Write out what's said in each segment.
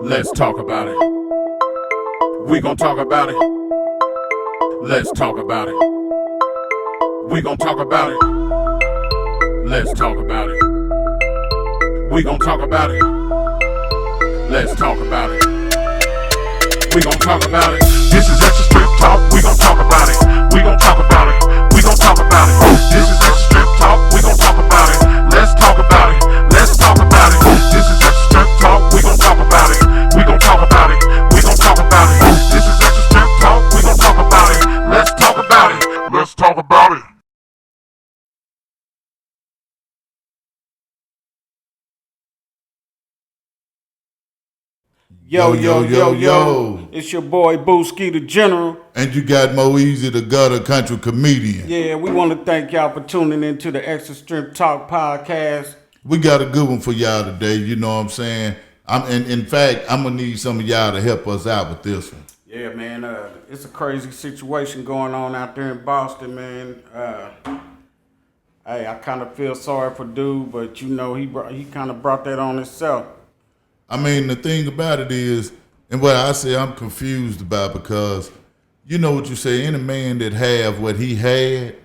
Let's talk about it. We gon' talk about it. Let's talk about it. We gon' talk about it. Let's talk about it. We gon' talk about it. Let's talk about it. We gon' talk about it. This is extra strip talk. We gon' talk about it. We gon' talk about it. We gon' talk about it. This is extra strip talk. We gon' talk about it. Let's talk about it. Let's talk about it. This is extra strip talk. We gon' talk about it. We gon' talk about it. We gon' talk about it. This is extra strip talk. We gon' talk about it. Let's talk about it. Let's talk about it. Yo. It's your boy Booski the General. And you got Moeezy the gutter country comedian. Yeah, we want to thank y'all for tuning into the Extra Strip Talk podcast. We got a good one for y'all today, you know what I'm saying? In fact, I'm going to need some of y'all to help us out with this one. Yeah, man, it's a crazy situation going on out there in Boston, man. Hey, I kind of feel sorry for dude, but you know, he kind of brought that on himself. I mean, the thing about it is, and what I say I'm confused about, because you know what you say, any man that have what he had,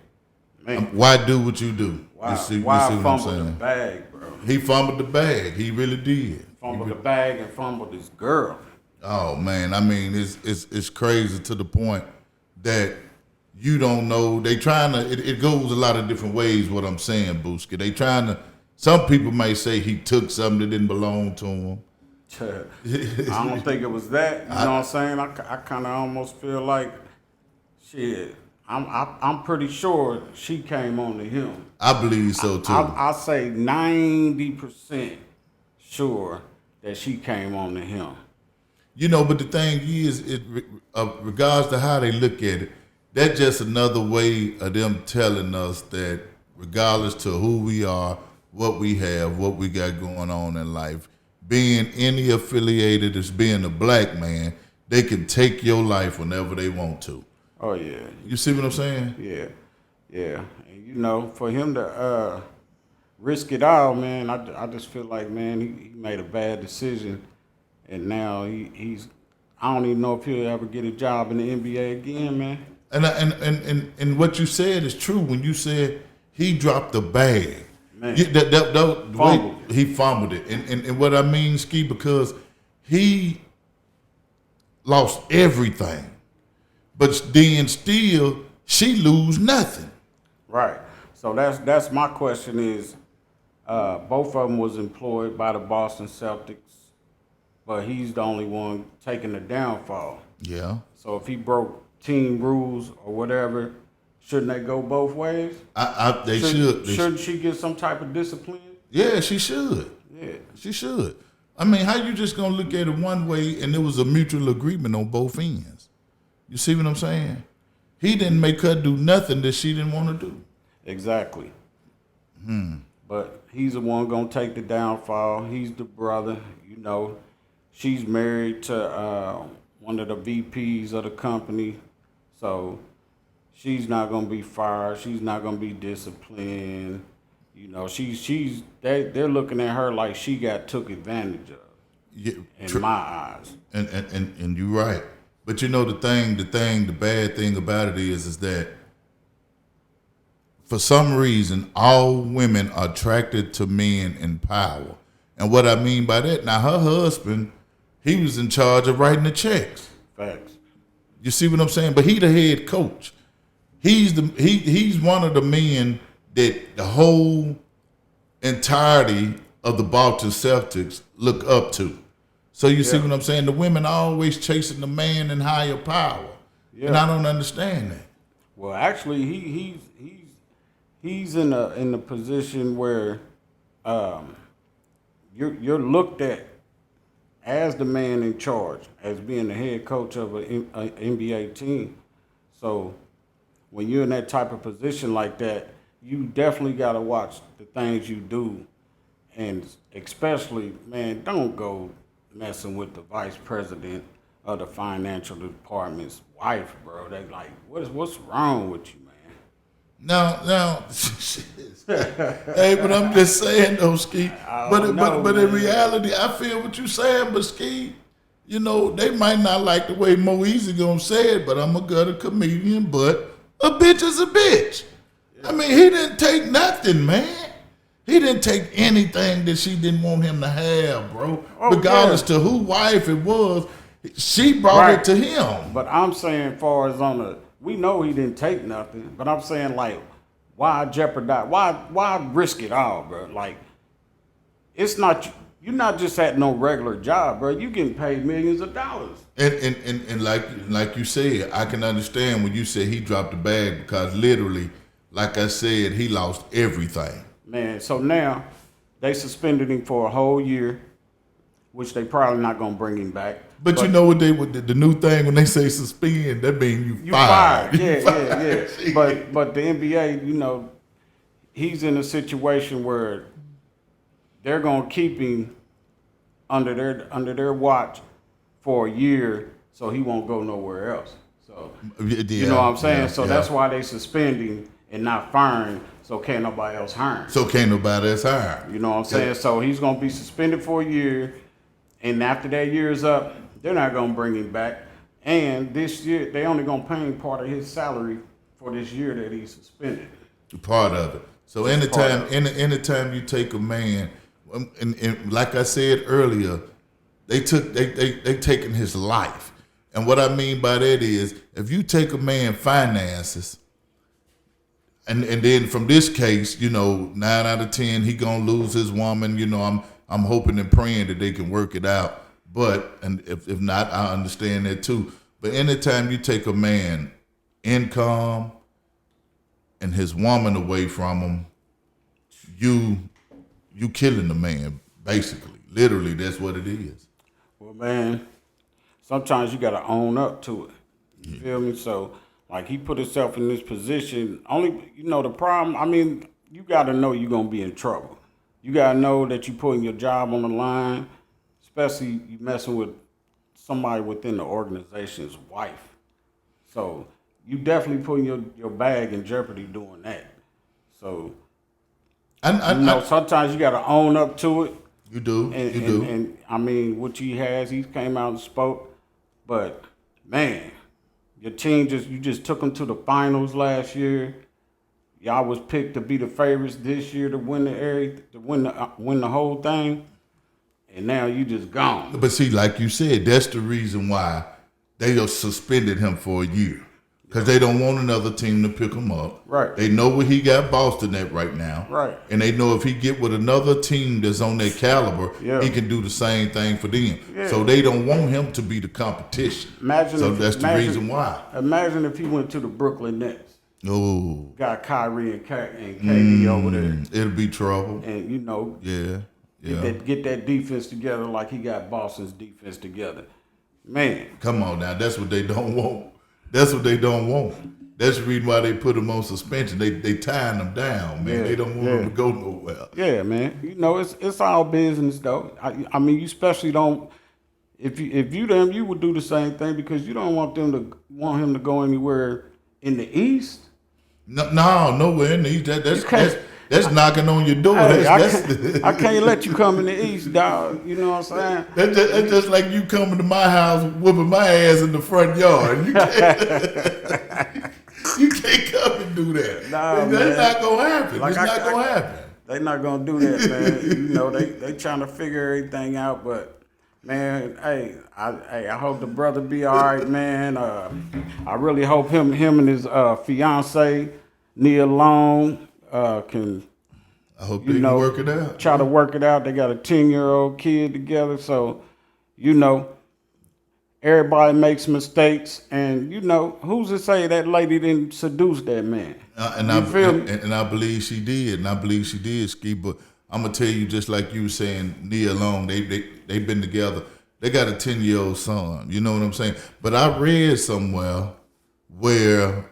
why do what you do? Why you see fumble the bag, bro? He fumbled the bag. He really did. Fumbled the bag and fumbled his girl. Oh man, I mean, it's crazy to the point that you don't know. They trying to. It goes a lot of different ways. What I'm saying, Booski. They trying to. Some people may say he took something that didn't belong to him. I don't think it was that. You know what I'm saying? I kind of almost feel like, shit. I'm pretty sure she came on to him. I believe so too. I say 90% sure that she came on to him. You know, but the thing is, regards to how they look at it, that's just another way of them telling us that regardless to who we are, what we have, what we got going on in life, being any affiliated as being a black man, they can take your life whenever they want to. Oh, yeah. You see what I'm saying? Yeah. And, you know, for him to risk it all, man, I just feel like, man, he made a bad decision. And now he's I don't even know if he'll ever get a job in the NBA again, man. And what you said is true when you said he dropped the bag. Man, the way he fumbled it. And what I mean, Ski, because he lost everything. But then still, she lose nothing. Right. So that's my question is, both of them was employed by the Boston Celtics, but he's the only one taking the downfall. Yeah. So if he broke team rules or whatever, shouldn't they go both ways? They should. Shouldn't she get some type of discipline? Yeah, she should. Yeah. She should. I mean, how you just going to look at it one way and there was a mutual agreement on both ends? You see what I'm saying? He didn't make her do nothing that she didn't want to do. Exactly. But he's the one going to take the downfall. He's the brother, you know. She's married to one of the VPs of the company, so she's not gonna be fired. She's not gonna be disciplined. You know, they're looking at her like she got took advantage of. Yeah, in my eyes. And you're right. But you know the bad thing about it is that for some reason all women are attracted to men in power. And what I mean by that, now her husband, he was in charge of writing the checks. Facts. You see what I'm saying? But he the head coach. He's one of the men that the whole entirety of the Boston Celtics look up to. So you see what I'm saying? The women are always chasing the man in higher power. Yeah. And I don't understand that. Well, actually he's in a position where you're looked at as the man in charge, as being the head coach of an NBA team. So when you're in that type of position like that, you definitely got to watch the things you do. And especially, man, don't go messing with the vice president of the financial department's wife, bro. They like, what's wrong with you, man? Now, hey, but I'm just saying though, Ski. But in reality, I feel what you're saying, but Ski, you know, they might not like the way Mo Easy gonna say it, but I'm a gutter comedian, but a bitch is a bitch. I mean, he didn't take nothing, man. He didn't take anything that she didn't want him to have, bro. Regardless to who wife it was, she brought it to him. But I'm saying, far as on the, we know he didn't take nothing, but I'm saying, like, why jeopardize? Why risk it all, bro? Like, it's not, you're not just at no regular job, bro. You getting paid millions of dollars. And like you said, I can understand when you say he dropped the bag because literally, like I said, he lost everything. Man, so now they suspended him for a whole year, which they probably not gonna bring him back. But you know what the new thing when they say suspend, that means you fired. Yeah. But the NBA, you know, he's in a situation where they're gonna keep him under their watch for a year, so he won't go nowhere else. So you know what I'm saying? So that's why they suspend him and not firing, so can't nobody else hire him. So can't nobody else hire him. You know what I'm saying? So he's gonna be suspended for a year, and after that year is up, they're not gonna bring him back. And this year, they only gonna pay him part of his salary for this year that he's suspended. Part of it. So anytime you take a man, and like I said earlier, they taking his life. And what I mean by that is, if you take a man finances, and then from this case, you know, 9 out of 10, he gonna lose his woman. You know, I'm hoping and praying that they can work it out. But and if not, I understand that too. But anytime you take a man income and his woman away from him, you killing the man, basically. Literally, that's what it is. Well, man, sometimes you gotta own up to it. You feel me? So, like, he put himself in this position. Only, you know, the problem, I mean, you gotta know you're gonna be in trouble. You gotta know that you're putting your job on the line, especially you messing with somebody within the organization's wife. So you definitely putting your bag in jeopardy doing that. So sometimes you gotta own up to it. You do. And I mean, what he came out and spoke. But man, your team you just took them to the finals last year. Y'all was picked to be the favorites this year to win win the whole thing. And now you just gone. But see, like you said, that's the reason why they just suspended him for a year. Because they don't want another team to pick him up. Right. They know where he got Boston at right now. Right. And they know if he get with another team that's on their caliber, he can do the same thing for them. Yeah. So they don't want him to be the competition. That's the reason why. Imagine if he went to the Brooklyn Nets. Oh. Got Kyrie and KD over there. It'll be trouble. And, you know. Yeah. Get that defense together like he got Boston's defense together. Man. Come on now. That's what they don't want. That's what they don't want. That's the reason why they put them on suspension. They tying them down, man. They don't want them to go nowhere. Yeah, man. You know, it's all business though. I mean, you especially don't. If you them, you would do the same thing because you don't want him to go anywhere in the East. No, nowhere in the East. That's knocking on your door. Hey, I can't let you come in the East, dog. You know what I'm saying? That's just like you coming to my house whooping my ass in the front yard. You can't come and do that. That's not going to happen. It's not going to happen. They not going to do that, man. You know, they trying to figure everything out, but, man, hey, I hope the brother be all right, man. I really hope him and his fiance, Nia Long, can I hope they can work it out. Try to work it out. They got a 10-year-old kid together, so you know everybody makes mistakes, and you know who's to say that lady didn't seduce that man? And I believe she did, Ski. But I'm gonna tell you, just like you were saying, Nia Long, they've been together. They got a 10-year-old son. You know what I'm saying? But I read somewhere where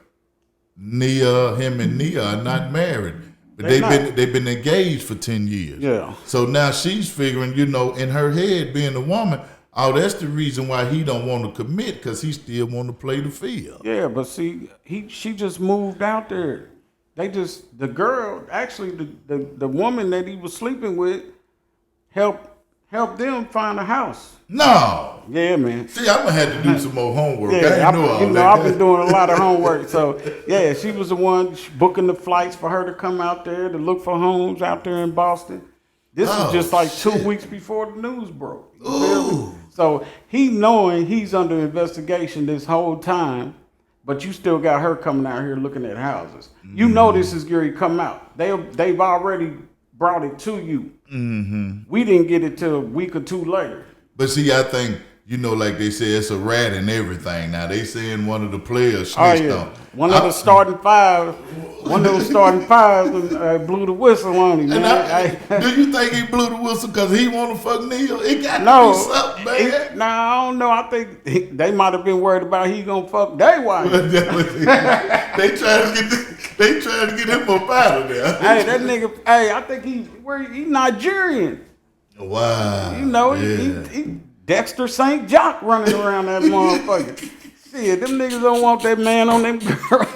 him and Nia are not married, but they've been engaged for 10 years. Yeah. So now she's figuring, you know, in her head, being a woman, that's the reason why he don't want to commit, because he still want to play the field. Yeah, but see, she just moved out there. The girl, actually, the woman that he was sleeping with, helped help them find a house. No. Yeah, man. See, I'm gonna have to do some more homework. I Yeah, ain't know all that. I've been doing a lot of homework. So, yeah, she was the one booking the flights for her to come out there to look for homes out there in Boston. This was just like 2 weeks before the news broke. You feel me? So he knowing he's under investigation this whole time, but you still got her coming out here looking at houses. Mm-hmm. You know this is going to come out. They've already brought it to you. Mm-hmm. We didn't get it till a week or two later. But see, I think, like they say, it's a rat and everything. Now, they saying one of the players snitched on. One of the starting five blew the whistle on him, man. Do you think he blew the whistle because he want to fuck Neil? It got to be something, man. I don't know. I think they might have been worried about he gonna fuck their wife. They trying to get him up out of there. Hey, that nigga. Hey, I think he Nigerian. Wow. You know, he Dexter St. Jock running around that motherfucker. Shit, them niggas don't want that man on them girls.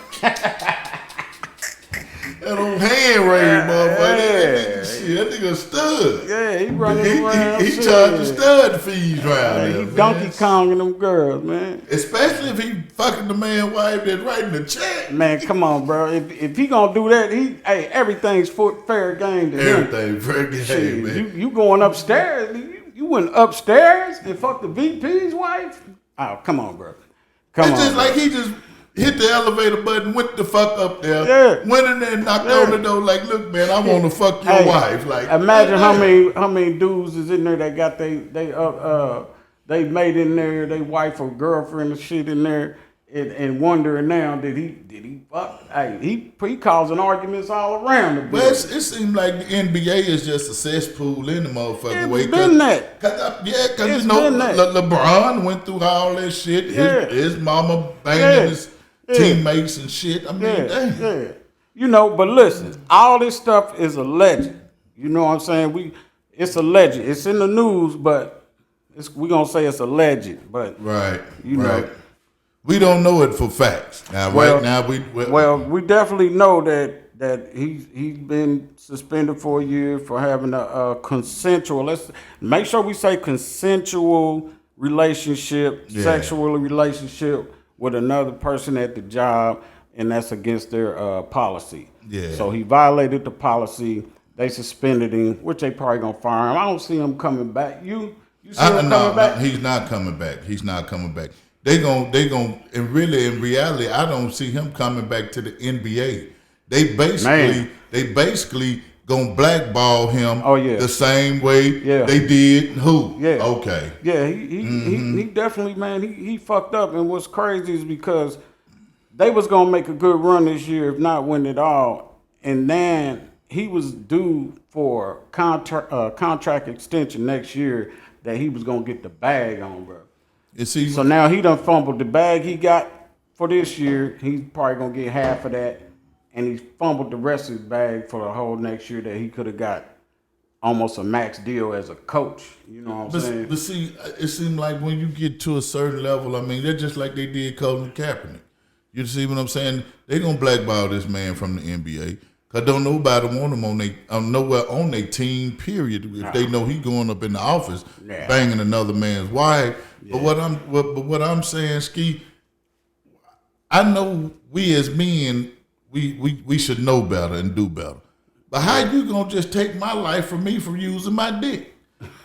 That old hand raised motherfucker. Shit, that nigga stud. Yeah, he running around. He charging stud fees around there. He Donkey Konging them girls, man. Especially if he fucking the man wife that's writing the check. Man, come on, bro. If he gonna do that, everything's fair game to him. Everything fair game, man. You going upstairs? You went upstairs and fucked the VP's wife? Oh, come on, bro. It's just like he just hit the elevator button, went the fuck up there, went in there and knocked on the door like, look, man, I want to fuck your wife. Like, imagine how many dudes is in there that got they made in there, they wife or girlfriend or shit in there, and wondering now, did he fuck? Hey, he causing arguments all around the place. Well, it seems like the NBA is just a cesspool in the motherfucking way. It's been that. Because LeBron went through all that shit. His mama banging his teammates and shit. I mean, damn. Yeah. You know, but listen, all this stuff is alleged. You know what I'm saying? It's alleged. It's in the news, but we gonna say it's alleged. But right, you know. We don't know it for facts. Now, we definitely know that he's been suspended for a year for having a consensual. Let's make sure we say consensual relationship, sexual relationship with another person at the job, and that's against their policy. Yeah. So he violated the policy. They suspended him, which they probably gonna fire him. I don't see him coming back. You see him coming back? He's not coming back. He's not coming back. They gon' and really in reality, I don't see him coming back to the NBA. They basically gonna blackball him the same way they did who? Yeah. Okay. Yeah, he definitely, man, he fucked up. And what's crazy is because they was gonna make a good run this year, if not win it all. And then he was due for contract extension next year that he was gonna get the bag on, bro. So now he done fumbled the bag he got for this year. He's probably gonna get half of that, and he fumbled the rest of his bag for the whole next year that he could have got almost a max deal as a coach. You know what I'm saying? But see, it seems like when you get to a certain level, I mean, they're just like they did Colin Kaepernick. You see what I'm saying? They gonna blackball this man from the NBA. Cause don't nobody want him nowhere on their team. Period. If they know he going up in the office banging another man's wife. Yeah. But what I'm saying, Ski, I know we as men we should know better and do better. But how you gonna just take my life from me for using my dick?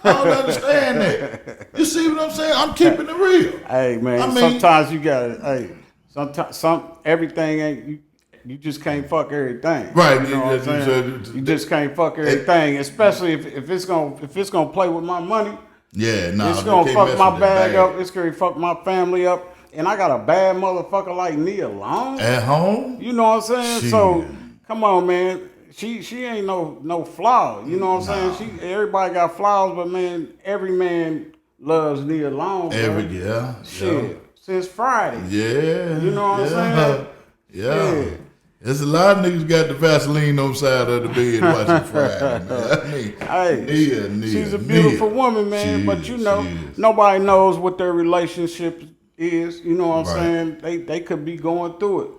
I don't understand that. You see what I'm saying? I'm keeping it real. Hey man, sometimes you gotta. Sometimes everything ain't. You just can't fuck everything. Right. You know what I'm saying? You just can't fuck everything, especially if it's gonna play with my money. Yeah, no. It's gonna fuck my bag up. It's gonna fuck my family up. And I got a bad motherfucker like Nia Long at home. You know what I'm saying? Shit. So come on, man. She ain't no flaw. You know what I'm saying? Everybody got flaws, but man, every man loves Nia Long. Shit. Since Friday. Yeah. You know what I'm saying? Yeah. There's a lot of niggas got the Vaseline on the side of the bed watching Friday, man. I mean, she's a beautiful woman, man. But you know, nobody knows what their relationship is. You know what I'm saying? They could be going through it,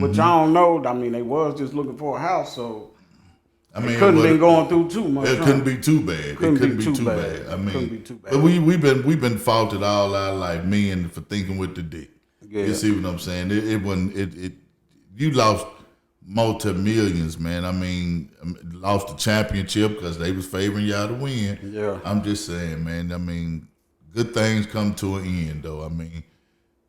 which I don't know. I mean, they was just looking for a house, so I mean, couldn't been going through too much. It couldn't be too bad. It couldn't be too bad. I mean, couldn't be too bad. But we've been faulted all our life, men, for thinking with the dick. Yeah. You see what I'm saying? It wasn't. You lost multi-millions, man. I mean, lost the championship because they was favoring y'all to win. Yeah. I'm just saying, man. I mean, good things come to an end, though. I mean,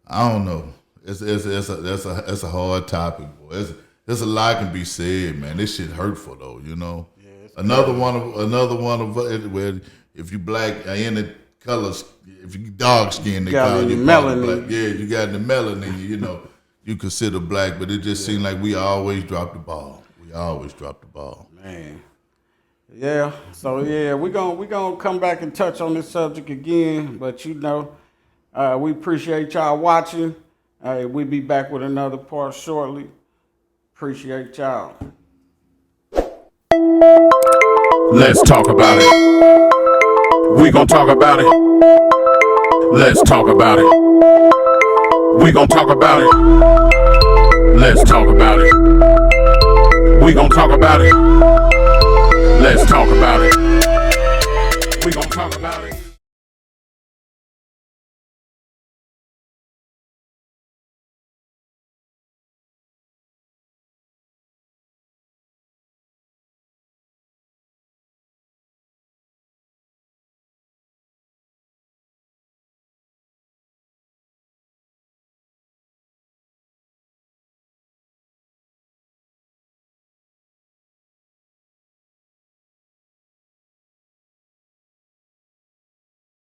I don't know. That's a hard topic, boy. There's a lot can be said, man. This shit hurtful though, you know. Yeah, another one of where if you black any colors, if you dark skin, they call you melanin. Black. Yeah, you got the melanin. You know, you consider black, but it just seemed like we always drop the ball. Man. Yeah. So yeah, we gonna come back and touch on this subject again, but you know, we appreciate y'all watching. We'll be back with another part shortly. Appreciate y'all. Let's talk about it. We gon' talk about it. Let's talk about it. We gon' talk about it. Let's talk about it. We gon' talk about it.